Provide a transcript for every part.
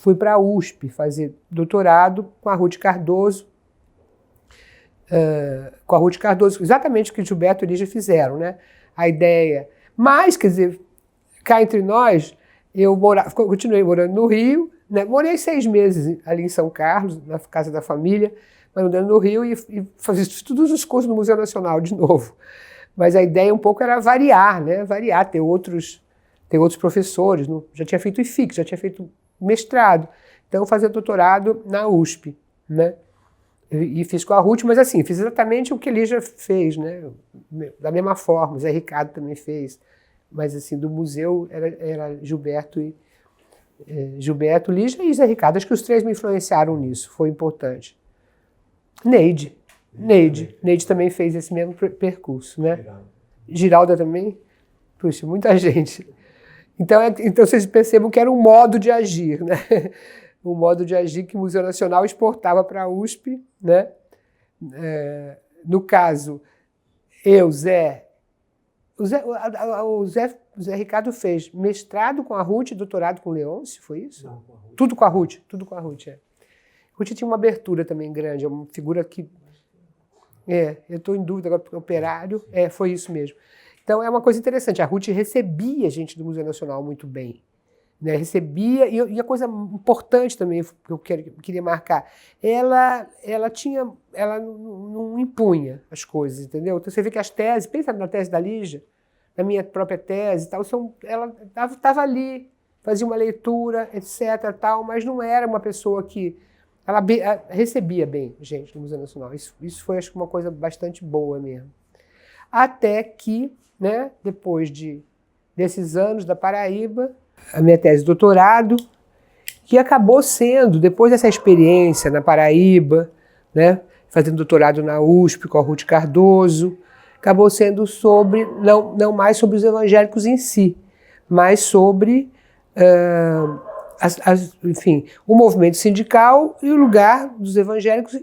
fui para a USP fazer doutorado com a Ruth Cardoso, exatamente o que Gilberto e Lígia fizeram, né? A ideia. Mas, quer dizer, cá entre nós, eu continuei morando no Rio, né? Morei 6 meses ali em São Carlos, na casa da família, mas morando no Rio e fazia todos os cursos no Museu Nacional de novo. Mas a ideia um pouco era variar, né? Variar, ter outros professores. Já tinha feito IFIX, já tinha feito mestrado. Então, eu fazia doutorado na USP, né? E fiz com a Ruth, mas assim, fiz exatamente o que Lígia fez, né? Da mesma forma, o Zé Ricardo também fez. Mas assim, do museu era Gilberto, Lígia e Zé Ricardo. Acho que os 3 me influenciaram nisso, foi importante. Neide também fez esse mesmo percurso, né? Giralda também? Puxa, muita gente. Então vocês percebam que era um modo de agir, né? Um modo de agir que o Museu Nacional exportava para a USP, né? No caso, o Zé Ricardo fez mestrado com a Ruth e doutorado com o Leôncio, foi isso? Não, com a Ruth. Tudo com a Ruth, é. Ruth tinha uma abertura também grande, é uma figura que... eu estou em dúvida agora, porque operário, foi isso mesmo. Então é uma coisa interessante, a Ruth recebia gente do Museu Nacional muito bem. Né, recebia, e a coisa importante também que eu queria marcar, ela não impunha as coisas, entendeu? Então você vê que as teses, pensa na tese da Lígia, na minha própria tese e tal, ela estava ali, fazia uma leitura, etc, tal, mas não era uma pessoa que... Ela recebia bem gente no Museu Nacional, isso foi, acho que, uma coisa bastante boa mesmo. Até que, né, depois desses anos da Paraíba, a minha tese de doutorado, que acabou sendo, depois dessa experiência na Paraíba, né, fazendo doutorado na USP com a Ruth Cardoso, acabou sendo sobre, não mais sobre os evangélicos em si, mas sobre, enfim, o movimento sindical e o lugar dos evangélicos,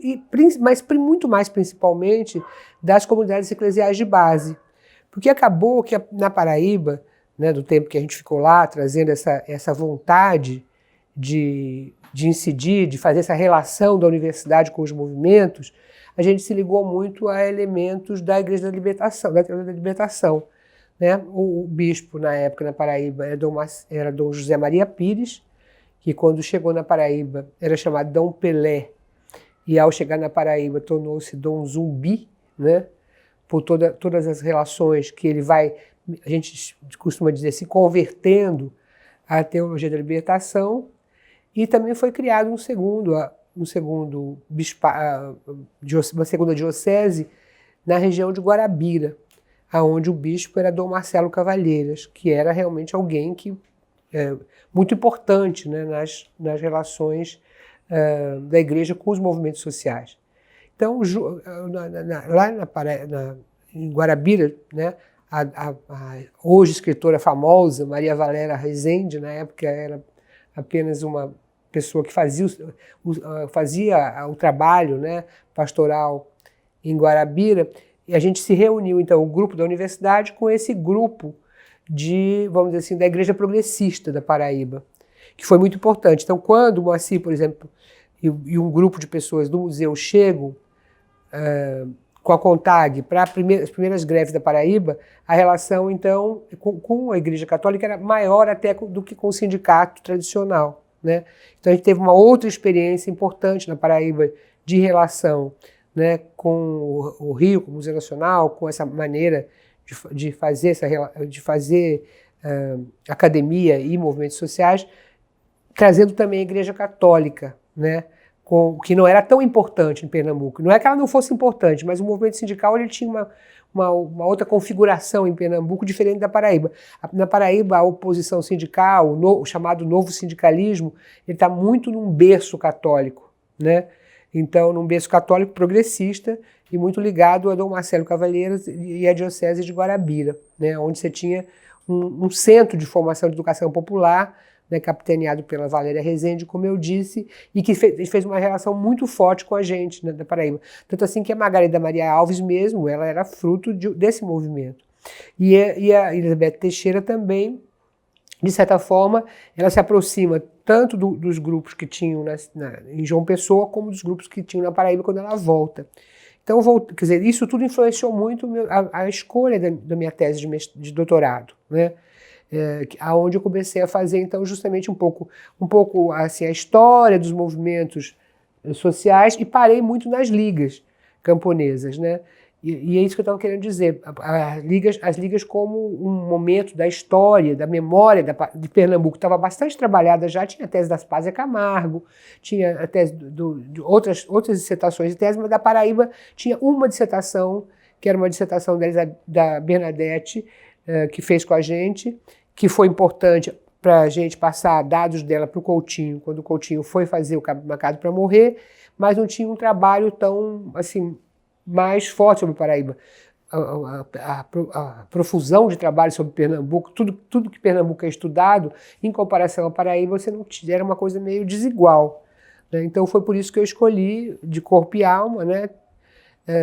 mas muito mais principalmente das comunidades eclesiais de base. Porque acabou que na Paraíba, né, do tempo que a gente ficou lá, trazendo essa vontade de incidir, de fazer essa relação da universidade com os movimentos, a gente se ligou muito a elementos da Igreja da Libertação, da Teologia da Libertação. Né? O bispo, na época, na Paraíba, era Dom José Maria Pires, que quando chegou na Paraíba era chamado Dom Pelé, e ao chegar na Paraíba tornou-se Dom Zumbi, né? Por todas as relações que ele vai... A gente costuma dizer, se convertendo à teologia da libertação, e também foi criado uma segunda diocese na região de Guarabira, onde o bispo era Dom Marcelo Cavalheiras, que era realmente alguém que muito importante, né, nas relações da igreja com os movimentos sociais. Então, lá em Guarabira, né, a hoje escritora famosa, Maria Valéria Rezende, na época era apenas uma pessoa que fazia o trabalho, né, pastoral em Guarabira, e a gente se reuniu, então, o grupo da universidade com esse grupo vamos dizer assim, da Igreja Progressista da Paraíba, que foi muito importante. Então, quando o Moacir, por exemplo, e um grupo de pessoas do museu chegam com a CONTAG para as primeiras greves da Paraíba, a relação, então, com a Igreja Católica era maior até do que com o sindicato tradicional, né? Então, a gente teve uma outra experiência importante na Paraíba de relação, né, com o Rio, com o Museu Nacional, com essa maneira de fazer academia e movimentos sociais, trazendo também a Igreja Católica, né, que não era tão importante em Pernambuco. Não é que ela não fosse importante, mas o movimento sindical ele tinha uma outra configuração em Pernambuco diferente da Paraíba. Na Paraíba, a oposição sindical, o chamado novo sindicalismo, ele está muito num berço católico, né? Então, num berço católico progressista e muito ligado a Dom Marcelo Cavalheiras e a Diocese de Guarabira, né, onde você tinha um centro de formação de educação popular, né, capitaneado pela Valéria Rezende, como eu disse, e que fez uma relação muito forte com a gente, né, da Paraíba. Tanto assim que a Margarida Maria Alves mesmo, ela era fruto desse movimento. E a Elizabeth Teixeira também, de certa forma, ela se aproxima tanto dos grupos que tinham em João Pessoa, como dos grupos que tinham na Paraíba quando ela volta. Então, quer dizer, isso tudo influenciou muito a escolha da minha tese de doutorado, né? Aonde eu comecei a fazer, então, justamente um pouco assim, a história dos movimentos sociais e parei muito nas ligas camponesas, né? E é isso que eu estava querendo dizer, as ligas como um momento da história, da memória de Pernambuco, estava bastante trabalhada já, tinha a tese da Aspásia Camargo, tinha a tese de outras dissertações de tese, mas da Paraíba tinha uma dissertação, que era uma dissertação da Bernadette, que fez com a gente, que foi importante para a gente passar dados dela para o Coutinho, quando o Coutinho foi fazer o Cabo Marcado para Morrer, mas não tinha um trabalho tão, assim, mais forte sobre Paraíba. A profusão de trabalho sobre Pernambuco, tudo que Pernambuco é estudado, em comparação a Paraíba, você não era uma coisa meio desigual, né? Então foi por isso que eu escolhi, de corpo e alma, né,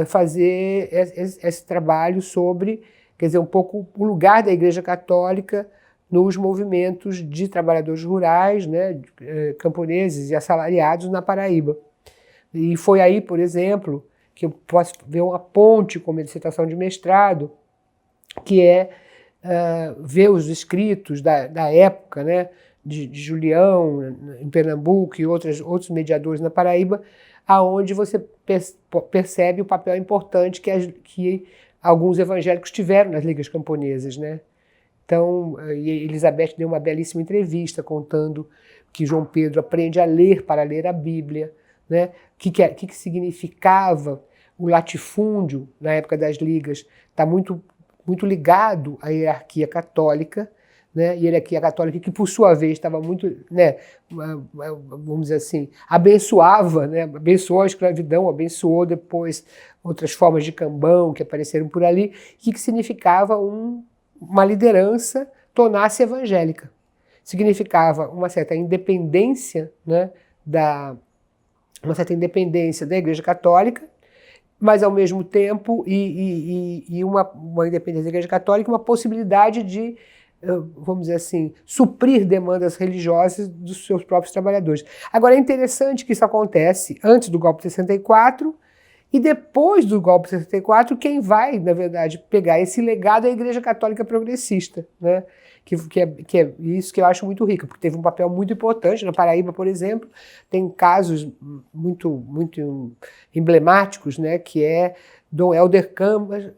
fazer esse trabalho sobre, quer dizer, um pouco o lugar da Igreja Católica nos movimentos de trabalhadores rurais, né, camponeses e assalariados na Paraíba. E foi aí, por exemplo, que eu posso ver uma ponte com a dissertação de mestrado, que é ver os escritos da época, né, de Julião, em Pernambuco, e outros mediadores na Paraíba, aonde você percebe o papel importante que alguns evangélicos tiveram nas ligas camponesas, né? Então, Elizabeth deu uma belíssima entrevista contando que João Pedro aprende a ler para ler a Bíblia, né? O que significava o latifúndio na época das ligas, está muito ligado à hierarquia católica, né? Hierarquia católica que, por sua vez, estava muito, né, vamos dizer assim, abençoava, né? Abençoou a escravidão, abençoou depois outras formas de cambão que apareceram por ali, que significava uma liderança tornar-se evangélica. Significava uma certa independência, né, uma certa independência da Igreja Católica, mas ao mesmo tempo uma independência da Igreja Católica, uma possibilidade de, vamos dizer assim, suprir demandas religiosas dos seus próprios trabalhadores. Agora é interessante que isso acontece antes do golpe de 64 e depois do golpe de 64, quem vai, na verdade, pegar esse legado é a Igreja Católica Progressista, né? Que é isso que eu acho muito rico, porque teve um papel muito importante. Na Paraíba, por exemplo, tem casos muito emblemáticos, né, que é Dom Helder Câmara,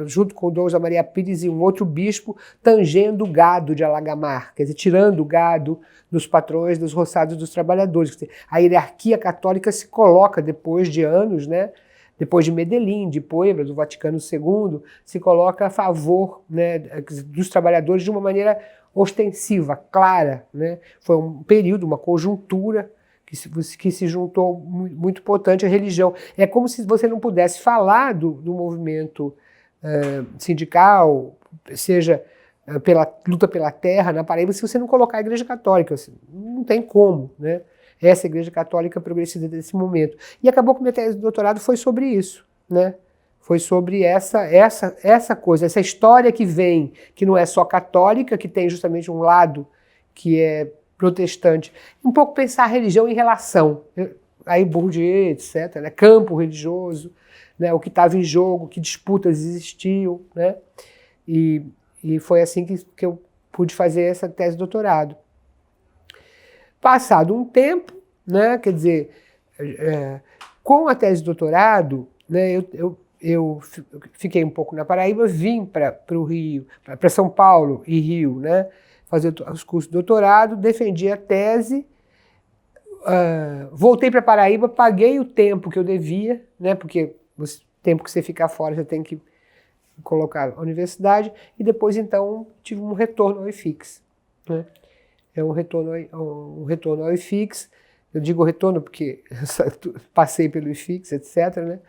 junto com Dom José Maria Pires e um outro bispo, tangendo o gado de Alagamar, quer dizer, tirando o gado dos patrões, dos roçados dos trabalhadores. Quer dizer, a hierarquia católica se coloca depois de anos, né, depois de Medellín, de Puebla, do Vaticano II, se coloca a favor, né, dos trabalhadores de uma maneira ostensiva, clara, né? Foi um período, uma conjuntura que se juntou muito importante à religião. É como se você não pudesse falar do movimento sindical, seja pela luta pela terra na Paraíba, se você não colocar a Igreja Católica. Assim, não tem como, né? Essa Igreja Católica progressista desse momento. E acabou que minha tese de doutorado foi sobre isso, né? Foi sobre essa coisa, essa história que vem, que não é só católica, que tem justamente um lado que é protestante. Um pouco pensar a religião em relação. Aí Bourdieu, etc., né? Campo religioso, né? O que estava em jogo, que disputas existiam, né? E foi assim que eu pude fazer essa tese de doutorado. Passado um tempo, né, quer dizer, com a tese de doutorado, né, eu fiquei um pouco na Paraíba, vim para o Rio, para São Paulo e Rio, né, fazer os cursos de doutorado, defendi a tese, voltei para Paraíba, paguei o tempo que eu devia, né, porque o tempo que você ficar fora você tem que colocar a universidade, e depois então tive um retorno ao IFIX, né. É um retorno ao IFIX, eu digo retorno porque passei pelo IFIX, etc., né?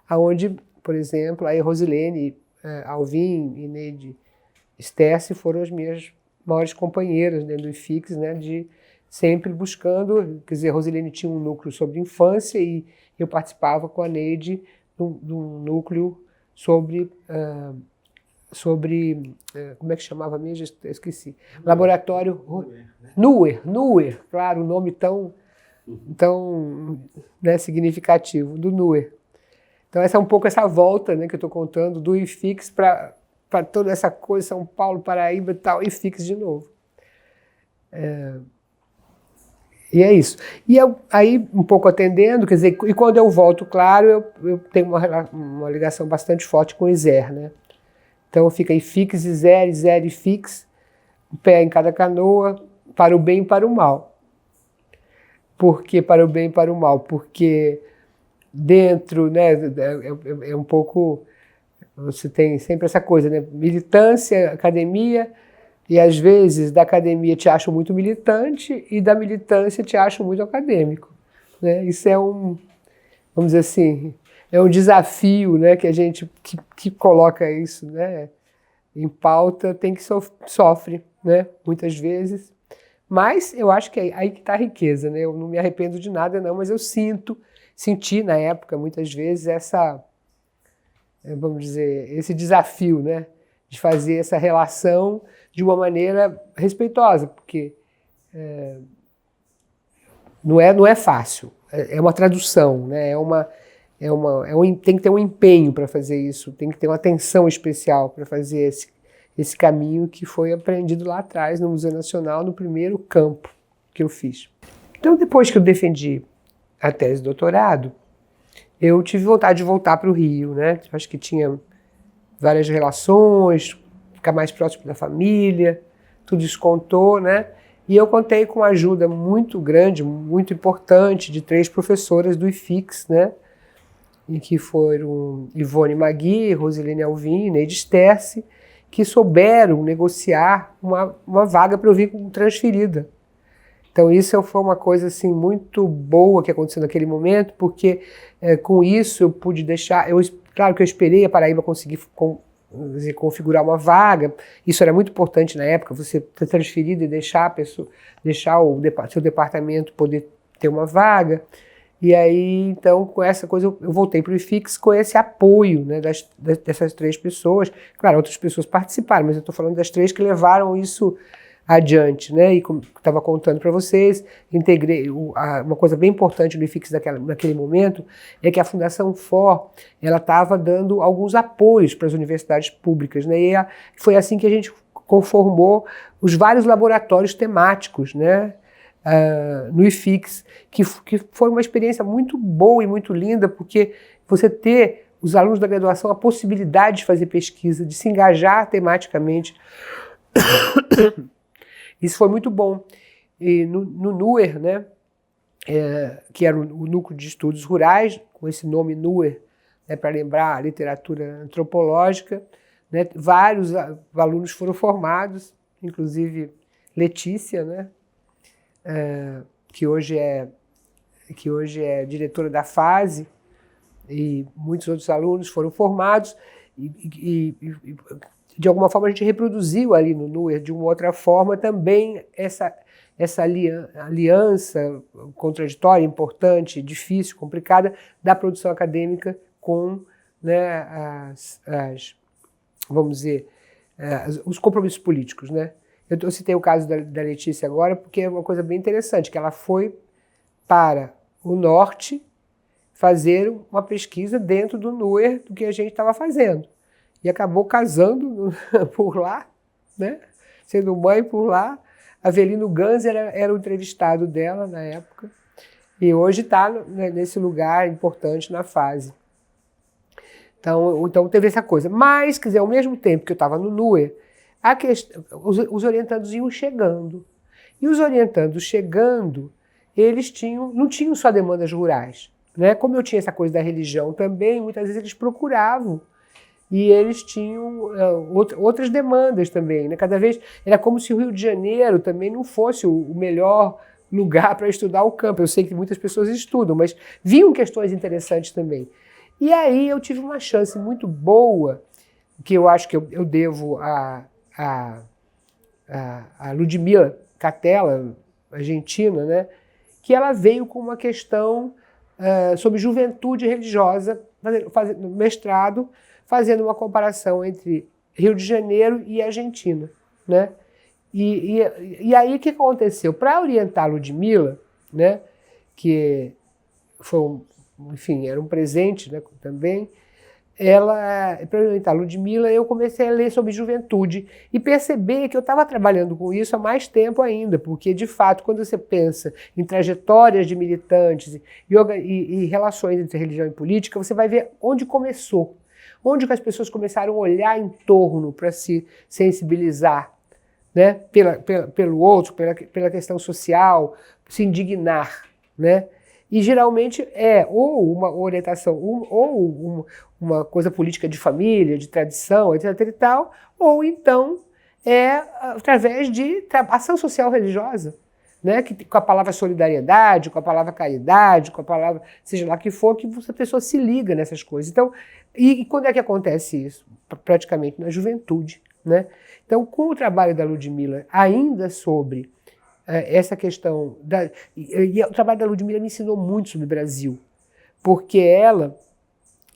Onde, por exemplo, a Rosilene Alvim e Neide Sterce foram as minhas maiores companheiras dentro do IFIX, né? De sempre buscando, quer dizer, a Rosilene tinha um núcleo sobre infância e eu participava com a Neide de um núcleo sobre sobre como é que chamava mesmo? Eu esqueci. Laboratório NUER, claro, o nome tão né, significativo, do NUER. Então essa é um pouco essa volta, né, que eu estou contando do IFIX para toda essa coisa, São Paulo, Paraíba e tal, IFIX de novo. E é isso. E aí, um pouco atendendo, quer dizer, e quando eu volto, claro, eu tenho uma ligação bastante forte com o ISER, né? Então fica IFIX, ISER, ISER, IFIX, um pé em cada canoa, para o bem e para o mal. Por que para o bem e para o mal? Porque dentro, né, é um pouco, você tem sempre essa coisa, né, militância, academia, e às vezes da academia te acham muito militante e da militância te acham muito acadêmico, né? Isso é vamos dizer assim, é um desafio, né, que a gente que coloca isso, né, em pauta, tem que sofre, né, muitas vezes. Mas eu acho que é aí que está a riqueza, né? Eu não me arrependo de nada, não, mas eu senti na época, muitas vezes, vamos dizer, esse desafio, né? De fazer essa relação de uma maneira respeitosa, porque não é fácil, é uma tradução, né? Tem que ter um empenho para fazer isso, tem que ter uma atenção especial para fazer esse caminho que foi aprendido lá atrás no Museu Nacional, no primeiro campo que eu fiz. Então, depois que eu defendi a tese de doutorado, eu tive vontade de voltar para o Rio, né? Acho que tinha várias relações, ficar mais próximo da família, tudo isso contou, né? E eu contei com uma ajuda muito grande, muito importante, de 3 professoras do IFIX, né? E que foram Ivone Magui, Rosilene Alvim e Neide Sterce, que souberam negociar uma vaga para eu vir transferida. Então isso foi uma coisa assim, muito boa que aconteceu naquele momento, porque com isso eu pude deixar... Claro que eu esperei a Paraíba conseguir configurar uma vaga, isso era muito importante na época, você ter transferido e deixar o seu departamento poder ter uma vaga. E aí, então, com essa coisa, eu voltei para o IFIX com esse apoio, né, dessas 3 pessoas. Claro, outras pessoas participaram, mas eu estou falando das 3 que levaram isso adiante, né? E como estava contando para vocês, integrei uma coisa bem importante do IFIX naquele momento é que a Fundação FOR ela estava dando alguns apoios para as universidades públicas, né? E foi assim que a gente conformou os vários laboratórios temáticos, né? No IFIX, que foi uma experiência muito boa e muito linda, porque você ter os alunos da graduação a possibilidade de fazer pesquisa, de se engajar tematicamente, isso foi muito bom. E no NUER, né, que era o Núcleo de Estudos Rurais, com esse nome NUER, né, para lembrar a literatura antropológica, né, vários alunos foram formados, inclusive Letícia, né, que hoje é diretora da FASE, e muitos outros alunos foram formados, e de alguma forma a gente reproduziu ali no NUER, de uma outra forma, também essa aliança contraditória, importante, difícil, complicada, da produção acadêmica com, né, vamos dizer, os compromissos políticos, né? Eu citei o caso da Letícia agora porque é uma coisa bem interessante, que ela foi para o norte fazer uma pesquisa dentro do NUER do que a gente estava fazendo. E acabou casando por lá, né? Sendo mãe por lá. Avelino Gans era o entrevistado dela na época. E hoje está nesse lugar importante na FASE. Então teve essa coisa. Mas, quer dizer, ao mesmo tempo que eu estava no NUER, os orientandos iam chegando. E os orientandos chegando, eles não tinham só demandas rurais, né? Como eu tinha essa coisa da religião também, muitas vezes eles procuravam. E eles tinham outras demandas também, né? Cada vez era como se o Rio de Janeiro também não fosse o melhor lugar para estudar o campo. Eu sei que muitas pessoas estudam, mas vinham questões interessantes também. E aí eu tive uma chance muito boa, que eu acho que eu devo a Ludmila Catella, argentina, né? Que ela veio com uma questão sobre juventude religiosa, fazendo mestrado, fazendo uma comparação entre Rio de Janeiro e Argentina, né? E aí o que aconteceu? Para orientar a Ludmilla, né, que foi, enfim, era um presente, né, também, para orientar a Ludmilla, eu comecei a ler sobre juventude e perceber que eu estava trabalhando com isso há mais tempo ainda, porque, de fato, quando você pensa em trajetórias de militantes e relações entre religião e política, você vai ver onde começou, onde que as pessoas começaram a olhar em torno para se sensibilizar, né, pelo outro, pela questão social, se indignar, né? E geralmente é ou uma orientação, uma coisa política de família, de tradição, etc. e tal, ou então é através de ação social religiosa, né? Com a palavra solidariedade, com a palavra caridade, com a palavra seja lá que for, que a pessoa se liga nessas coisas. Então, e quando é que acontece isso? Praticamente na juventude, né? Então, com o trabalho da Ludmilla ainda sobre essa questão, e o trabalho da Ludmilla me ensinou muito sobre o Brasil, porque ela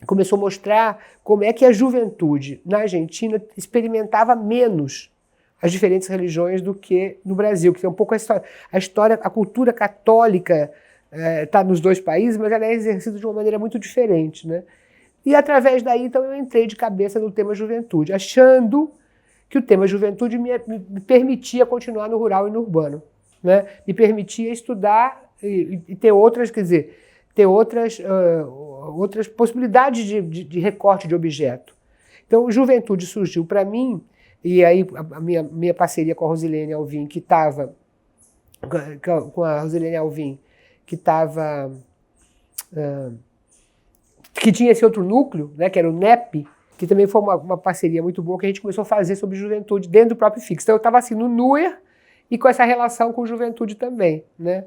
começou a mostrar como é que a juventude na Argentina experimentava menos as diferentes religiões do que no Brasil, que é um pouco a história, a cultura católica está nos dois países, mas ela é exercida de uma maneira muito diferente, né? E através daí, então, eu entrei de cabeça no tema juventude, achando que o tema juventude me permitia continuar no rural e no urbano, né? Me permitia estudar e ter outras, quer dizer, ter outras possibilidades de recorte de objeto. Então, juventude surgiu para mim, e aí a minha parceria com a Rosilene Alvim, que estava com a Rosilene Alvim, que estava que tinha esse outro núcleo, né, que era o NEP, que também foi uma parceria muito boa que a gente começou a fazer sobre juventude dentro do próprio FIX. Então eu estava assim no NUER e com essa relação com juventude também, né?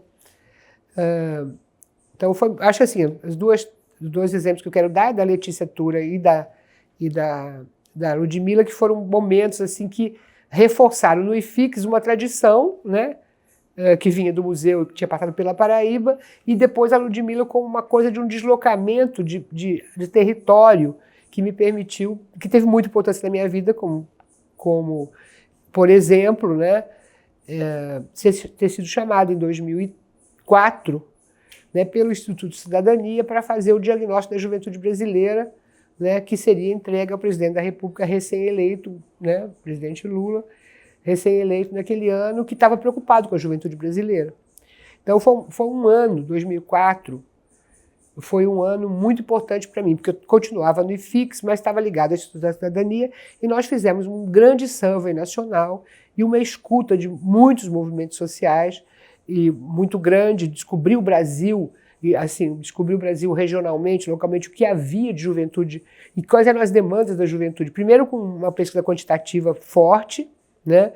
Então acho assim, os dois exemplos que eu quero dar é da Letícia Tura e da Ludmilla, que foram momentos assim que reforçaram no IFIX uma tradição, né, que vinha do museu, que tinha passado pela Paraíba, e depois a Ludmilla como uma coisa de um deslocamento de território que me permitiu, que teve muita importância na minha vida, como por exemplo, né, ter sido chamado em 2004, né, pelo Instituto de Cidadania para fazer o diagnóstico da juventude brasileira, né, que seria entregue ao presidente da República recém-eleito, né, presidente Lula, recém-eleito naquele ano, que estava preocupado com a juventude brasileira. Então foi um ano, 2004, foi um ano muito importante para mim, porque eu continuava no IFIX, mas estava ligado ao Instituto da Cidadania, e nós fizemos um grande survey nacional e uma escuta de muitos movimentos sociais, e muito grande, descobrir o Brasil, e assim, descobrir o Brasil regionalmente, localmente, o que havia de juventude e quais eram as demandas da juventude. Primeiro com uma pesquisa quantitativa forte, né,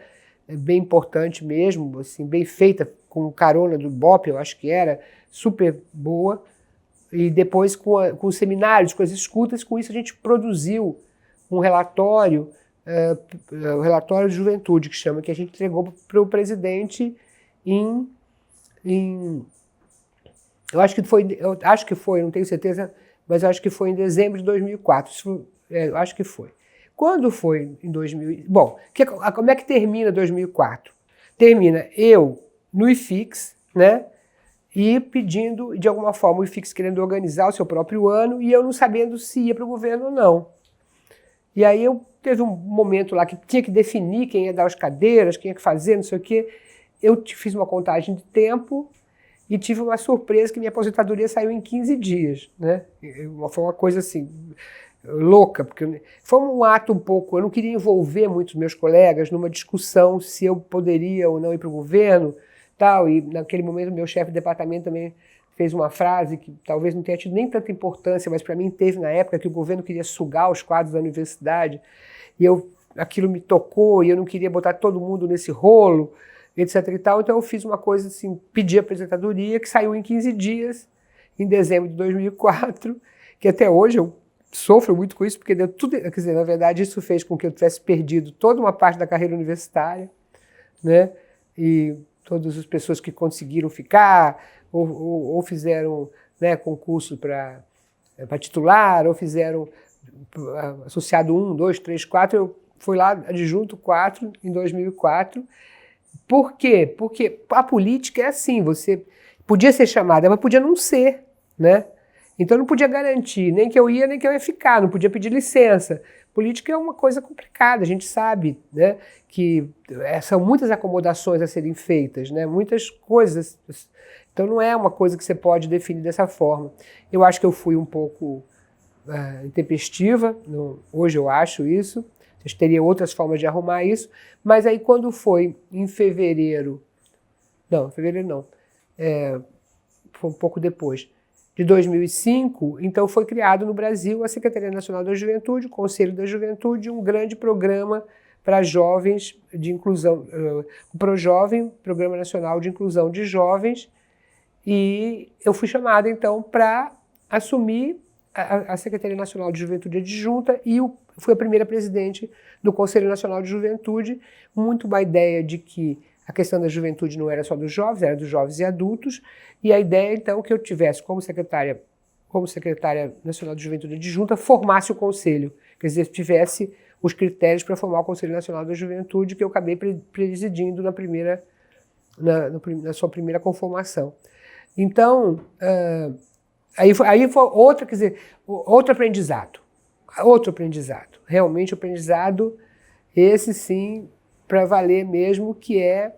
bem importante mesmo, assim, bem feita, com carona do BOP, eu acho que era, super boa, e depois com os seminários, com as escutas, com isso a gente produziu um relatório, o relatório de juventude, que chama, que a gente entregou para o presidente eu acho que foi, não tenho certeza, mas eu acho que foi em dezembro de 2004, eu acho que foi. Quando foi em 2000... Bom, como é que termina 2004? Termina eu no IFIX, né, e pedindo, de alguma forma, o IFIX querendo organizar o seu próprio ano e eu não sabendo se ia para o governo ou não. E aí teve um momento lá que tinha que definir quem ia dar as cadeiras, quem ia fazer, não sei o quê. Eu fiz uma contagem de tempo e tive uma surpresa que minha aposentadoria saiu em 15 dias, né? Foi uma coisa assim, louca, porque foi um ato um pouco... Eu não queria envolver muitos meus colegas numa discussão se eu poderia ou não ir para o governo, tal, e naquele momento meu chefe de departamento também fez uma frase que talvez não tenha tido nem tanta importância, mas para mim teve na época, que o governo queria sugar os quadros da universidade, e aquilo me tocou, e eu não queria botar todo mundo nesse rolo, etc e tal, então eu fiz uma coisa assim, pedi a aposentadoria, que saiu em 15 dias, em dezembro de 2004, que até hoje eu sofro muito com isso, porque deu tudo, quer dizer, na verdade isso fez com que eu tivesse perdido toda uma parte da carreira universitária, né, e todas as pessoas que conseguiram ficar, ou fizeram, né, concurso para titular, ou fizeram associado 1, 2, 3, 4, fui lá adjunto 4 em 2004. Por quê? Porque a política é assim, você podia ser chamada, mas podia não ser, né? Então não podia garantir nem que eu ia, nem que eu ia ficar, não podia pedir licença. Política é uma coisa complicada, a gente sabe, né, que são muitas acomodações a serem feitas, né, muitas coisas. Então não é uma coisa que você pode definir dessa forma. Eu acho que eu fui um pouco intempestiva, hoje eu acho isso, eu teria outras formas de arrumar isso, mas aí quando foi em fevereiro não, foi um pouco depois, de 2005, então foi criado no Brasil a Secretaria Nacional da Juventude, o Conselho da Juventude, um grande programa para jovens de inclusão, o ProJovem, Programa Nacional de Inclusão de Jovens, e eu fui chamada então para assumir a Secretaria Nacional de Juventude Adjunta e fui a primeira presidente do Conselho Nacional de Juventude, muito uma ideia de que a questão da juventude não era só dos jovens, era dos jovens e adultos, e a ideia, então, que eu tivesse como secretária nacional de juventude adjunta, formasse o conselho, quer dizer, tivesse os critérios para formar o Conselho Nacional da Juventude, que eu acabei presidindo na sua primeira conformação. Então, aí foi outra, quer dizer, outro aprendizado. Realmente o aprendizado, esse sim, para valer mesmo, que é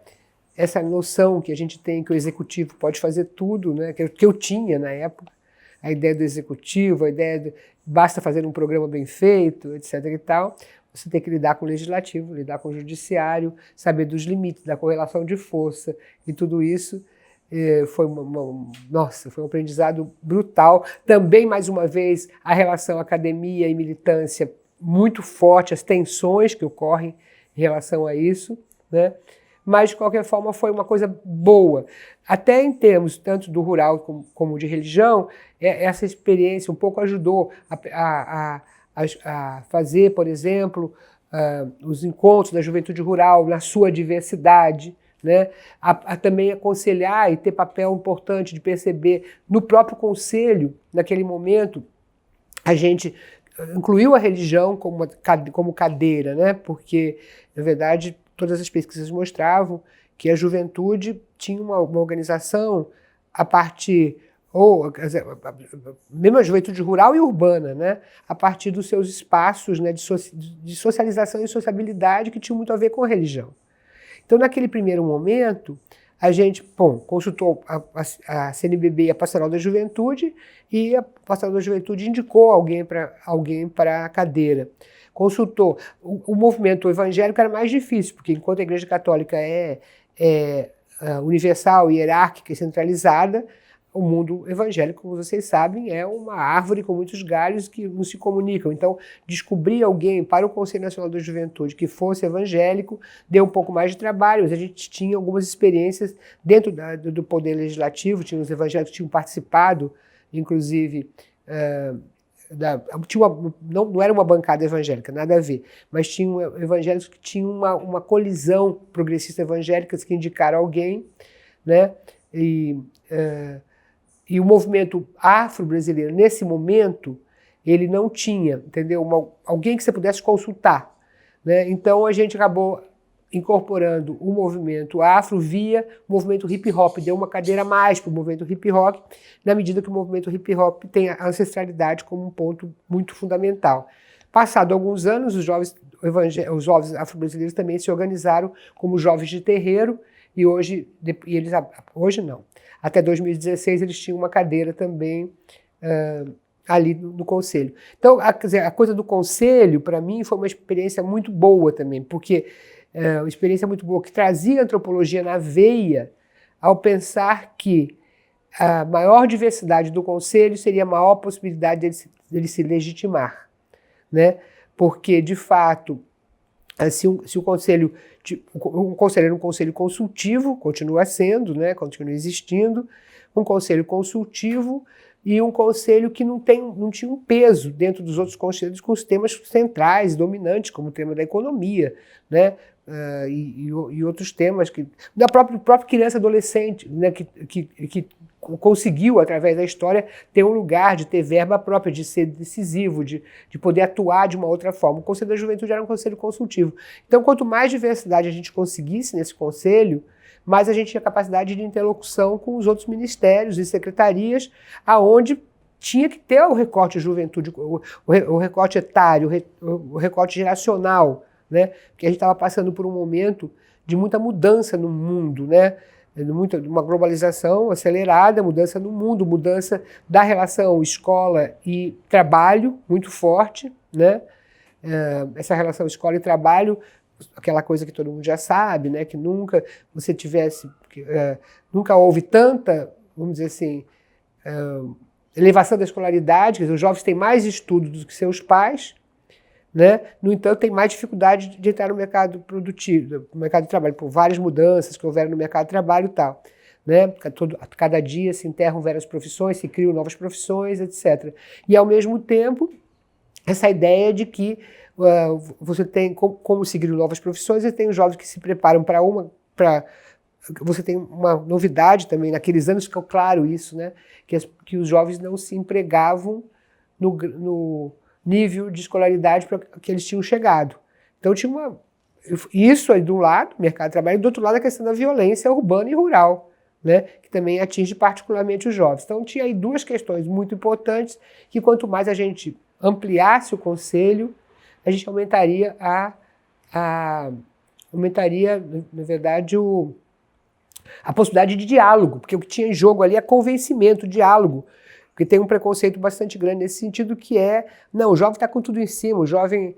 essa noção que a gente tem que o executivo pode fazer tudo, né? que eu tinha na época, a ideia do executivo, a ideia de basta fazer um programa bem feito, etc. e tal. Você tem que lidar com o legislativo, lidar com o judiciário, saber dos limites, da correlação de força, e tudo isso foi foi um aprendizado brutal. Também, mais uma vez, a relação academia e militância muito forte, as tensões que ocorrem em relação a isso, né? Mas, de qualquer forma, foi uma coisa boa. Até em termos tanto do rural como de religião, essa experiência um pouco ajudou a fazer, por exemplo, os encontros da juventude rural na sua diversidade, né? A também aconselhar e ter papel importante de perceber no próprio conselho, naquele momento, a gente incluiu a religião como cadeira, né? Porque, na verdade, todas as pesquisas mostravam que a juventude tinha uma organização a partir, mesmo a juventude rural e urbana, né? A partir dos seus espaços, né, de socialização e sociabilidade que tinham muito a ver com a religião. Então, naquele primeiro momento, a gente consultou a CNBB e a Pastoral da Juventude, e a Pastoral da Juventude indicou alguém para a cadeira. Consultou. O movimento evangélico era mais difícil, porque enquanto a Igreja Católica é universal, hierárquica e centralizada, o mundo evangélico, como vocês sabem, é uma árvore com muitos galhos que não se comunicam. Então, descobrir alguém para o Conselho Nacional da Juventude que fosse evangélico deu um pouco mais de trabalho, mas a gente tinha algumas experiências dentro do Poder Legislativo, tinha os evangélicos que tinham participado, inclusive, não era uma bancada evangélica, nada a ver, mas tinham evangélicos que tinham uma colisão progressista evangélica que indicaram alguém, né? E o movimento afro-brasileiro, nesse momento, ele não tinha, entendeu? Alguém que você pudesse consultar, né? Então, a gente acabou incorporando o movimento afro via o movimento hip-hop, deu uma cadeira a mais para o movimento hip-hop, na medida que o movimento hip-hop tem a ancestralidade como um ponto muito fundamental. Passado alguns anos, os jovens afro-brasileiros também se organizaram como jovens de terreiro, e hoje não. Até 2016 eles tinham uma cadeira também ali no conselho. Então, a coisa do conselho, para mim, foi uma experiência muito boa também, porque uma experiência muito boa que trazia a antropologia na veia ao pensar que a maior diversidade do conselho seria a maior possibilidade dele se legitimar, né? Porque, de fato, se o conselho era um conselho consultivo, continua sendo, né, continua existindo, um conselho consultivo e um conselho que não tinha um peso dentro dos outros conselhos com os temas centrais, dominantes, como o tema da economia, né, e outros temas, da própria criança e adolescente, né, que conseguiu, através da história, ter um lugar, de ter verba própria, de ser decisivo, de poder atuar de uma outra forma. O Conselho da Juventude era um conselho consultivo. Então, quanto mais diversidade a gente conseguisse nesse conselho, mais a gente tinha capacidade de interlocução com os outros ministérios e secretarias, aonde tinha que ter o recorte de juventude, o recorte etário, o recorte geracional, né? Porque a gente estava passando por um momento de muita mudança no mundo, né? Uma globalização acelerada, mudança no mundo, mudança da relação escola e trabalho muito forte, né? Essa relação escola e trabalho, aquela coisa que todo mundo já sabe, né? Que nunca você tivesse, nunca houve tanta, vamos dizer assim, elevação da escolaridade, quer dizer, os jovens têm mais estudos do que seus pais, né? No entanto, tem mais dificuldade de entrar no mercado produtivo, no mercado de trabalho, por várias mudanças que houveram no mercado de trabalho e tal. Né? Cada dia se enterram várias profissões, se criam novas profissões, etc. E, ao mesmo tempo, essa ideia de que você tem, como se criam novas profissões, você tem os jovens que se preparam para você tem uma novidade também, naqueles anos ficou claro isso, né? Que os jovens não se empregavam no nível de escolaridade para que eles tinham chegado. Então tinha isso aí de um lado, mercado de trabalho, e do outro lado a questão da violência urbana e rural, né? Que também atinge particularmente os jovens. Então tinha aí duas questões muito importantes que quanto mais a gente ampliasse o conselho, a gente aumentaria na verdade, a possibilidade de diálogo, porque o que tinha em jogo ali é convencimento, diálogo, porque tem um preconceito bastante grande nesse sentido que não, o jovem está com tudo em cima, o jovem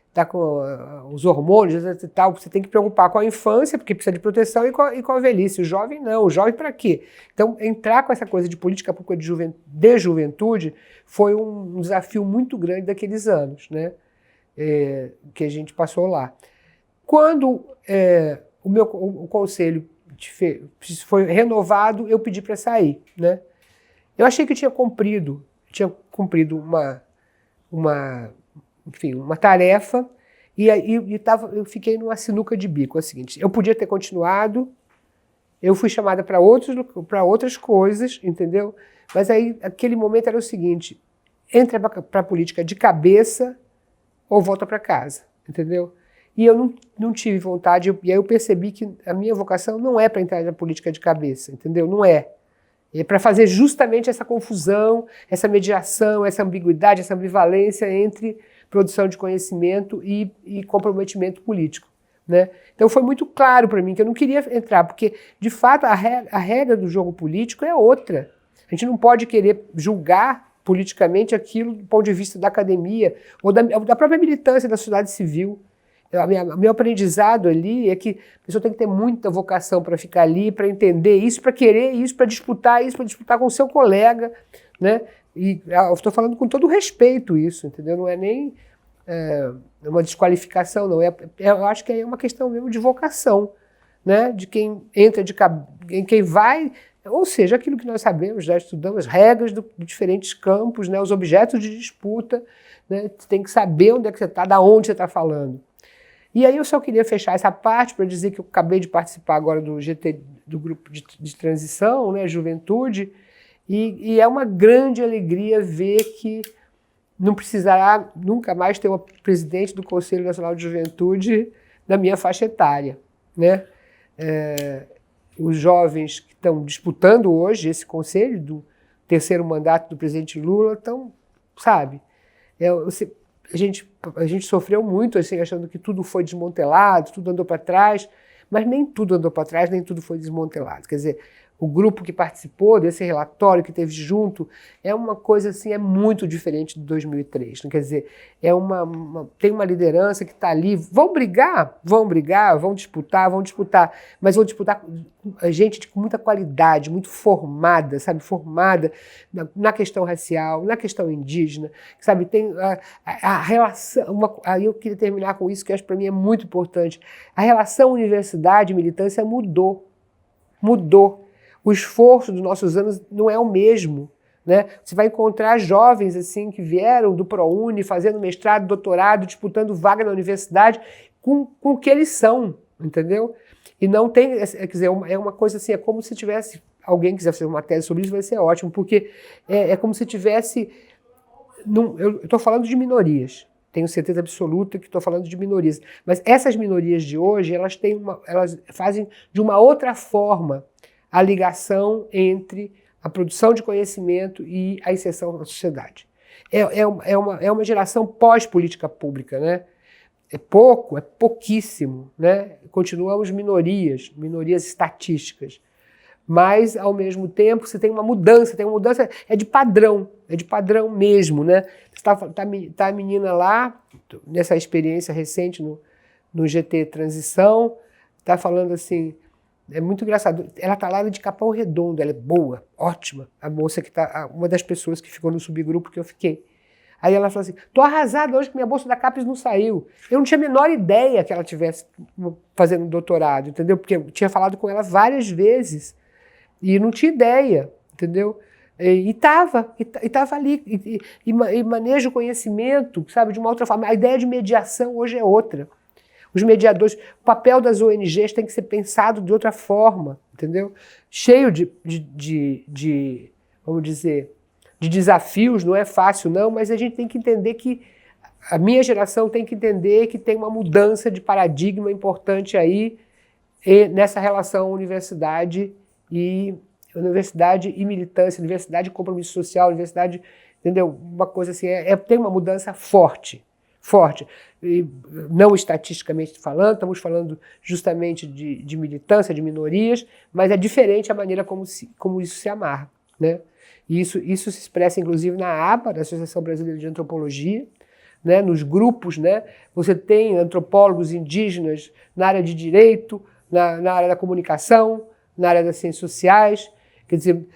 está com os hormônios e tal, você tem que preocupar com a infância, porque precisa de proteção, e com a velhice. O jovem não, o jovem para quê? Então, entrar com essa coisa de política pública de juventude foi um desafio muito grande daqueles anos, né, que a gente passou lá. Quando o conselho foi renovado, eu pedi para sair, né? Eu achei que tinha cumprido uma tarefa e eu fiquei numa sinuca de bico. É o seguinte, eu podia ter continuado, eu fui chamada para outras coisas, entendeu? Mas aí, aquele momento era o seguinte, entra para a política de cabeça ou volta para casa, entendeu? E eu não tive vontade, e aí eu percebi que a minha vocação não é para entrar na política de cabeça, entendeu? Não é. É para fazer justamente essa confusão, essa mediação, essa ambiguidade, essa ambivalência entre produção de conhecimento e comprometimento político, né? Então foi muito claro para mim que eu não queria entrar, porque, de fato, a regra do jogo político é outra. A gente não pode querer julgar politicamente aquilo do ponto de vista da academia ou da própria militância da sociedade civil. Meu aprendizado ali é que a pessoa tem que ter muita vocação para ficar ali, para entender isso, para querer isso, para disputar com o seu colega, né? E eu estou falando com todo respeito isso, entendeu? Não é nem uma desqualificação, não. Eu acho que é uma questão mesmo de vocação, né? De quem entra, quem vai, ou seja, aquilo que nós sabemos, já estudamos, regras de diferentes campos, né? Os objetos de disputa, né? Você tem que saber onde é que você está, da onde você está falando. E aí eu só queria fechar essa parte para dizer que eu acabei de participar agora do GT, do grupo de transição, né, Juventude, e é uma grande alegria ver que não precisará nunca mais ter uma presidente do Conselho Nacional de Juventude da minha faixa etária, né? Os jovens que estão disputando hoje esse conselho do terceiro mandato do presidente Lula estão, sabe, a gente sofreu muito, assim, achando que tudo foi desmantelado, tudo andou para trás, mas nem tudo andou para trás, nem tudo foi desmantelado. Quer dizer, o grupo que participou desse relatório, que teve junto, é uma coisa assim, é muito diferente de 2003. Não quer dizer, tem uma liderança que está ali, vão brigar, vão disputar, mas vão disputar gente com muita qualidade, muito formada, sabe, formada na questão racial, na questão indígena, sabe, tem a relação, aí eu queria terminar com isso, que acho que para mim é muito importante, a relação universidade e militância mudou. O esforço dos nossos anos não é o mesmo, né? Você vai encontrar jovens assim que vieram do ProUni, fazendo mestrado, doutorado, disputando vaga na universidade com o que eles são, entendeu? E não tem, quer dizer, é uma coisa assim, é como se tivesse alguém quiser fazer uma tese sobre isso, vai ser ótimo, porque é como se tivesse... eu estou falando de minorias, tenho certeza absoluta que estou falando de minorias, mas essas minorias de hoje, elas fazem de uma outra forma a ligação entre a produção de conhecimento e a inserção na sociedade. É uma geração pós-política pública, né? É pouco, é pouquíssimo, né? Continuamos minorias estatísticas, mas ao mesmo tempo você tem uma mudança, é de padrão mesmo, né? Tá a menina lá, nessa experiência recente no GT Transição, tá falando assim, é muito engraçado, ela tá lá de Capão Redondo, ela é boa, ótima, a moça que tá, uma das pessoas que ficou no subgrupo que eu fiquei. Aí ela falou assim, tô arrasada hoje que minha bolsa da CAPES não saiu. Eu não tinha a menor ideia que ela estivesse fazendo doutorado, entendeu? Porque eu tinha falado com ela várias vezes e não tinha ideia, entendeu? E estava ali, e maneja o conhecimento, sabe, de uma outra forma. A ideia de mediação hoje é outra. Os mediadores, o papel das ONGs tem que ser pensado de outra forma, entendeu? Cheio vamos dizer, de desafios, não é fácil não, mas a gente tem que entender que, a minha geração tem que entender que tem uma mudança de paradigma importante aí nessa relação universidade e militância, universidade e compromisso social, universidade, entendeu? Uma coisa assim, tem uma mudança forte. E não estatisticamente falando, estamos falando justamente de militância, de minorias, mas é diferente a maneira como isso se amarra, né? E isso se expressa, inclusive, na ABA, da Associação Brasileira de Antropologia, né, nos grupos, né, você tem antropólogos indígenas na área de direito, na área da comunicação, na área das ciências sociais. Quer dizer,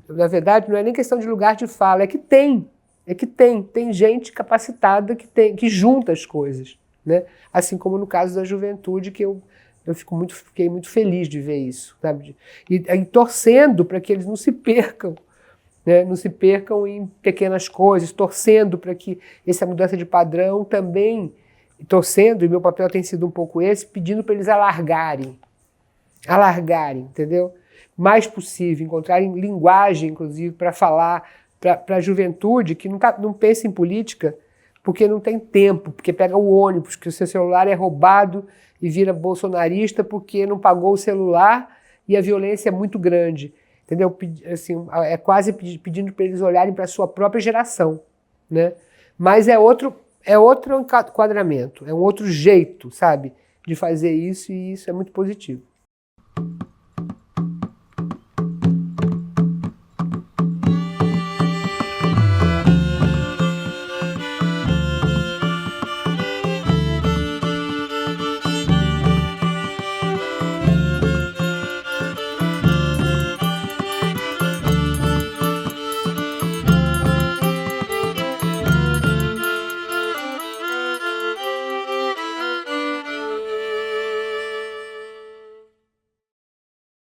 na verdade, não é nem questão de lugar de fala, tem gente capacitada que junta as coisas, né? Assim como no caso da juventude, que eu fiquei muito feliz de ver isso, sabe? E torcendo para que eles não se percam, né? Não se percam em pequenas coisas, torcendo para que essa mudança de padrão também, torcendo, e meu papel tem sido um pouco esse, pedindo para eles alargarem, entendeu? Mais possível, encontrarem linguagem, inclusive, para falar para a juventude que não pensa em política porque não tem tempo, porque pega o ônibus, que o seu celular é roubado e vira bolsonarista porque não pagou o celular e a violência é muito grande, entendeu? Assim, é quase pedindo para eles olharem para a sua própria geração, né? Mas é outro enquadramento, é um outro jeito, sabe, de fazer isso, e isso é muito positivo.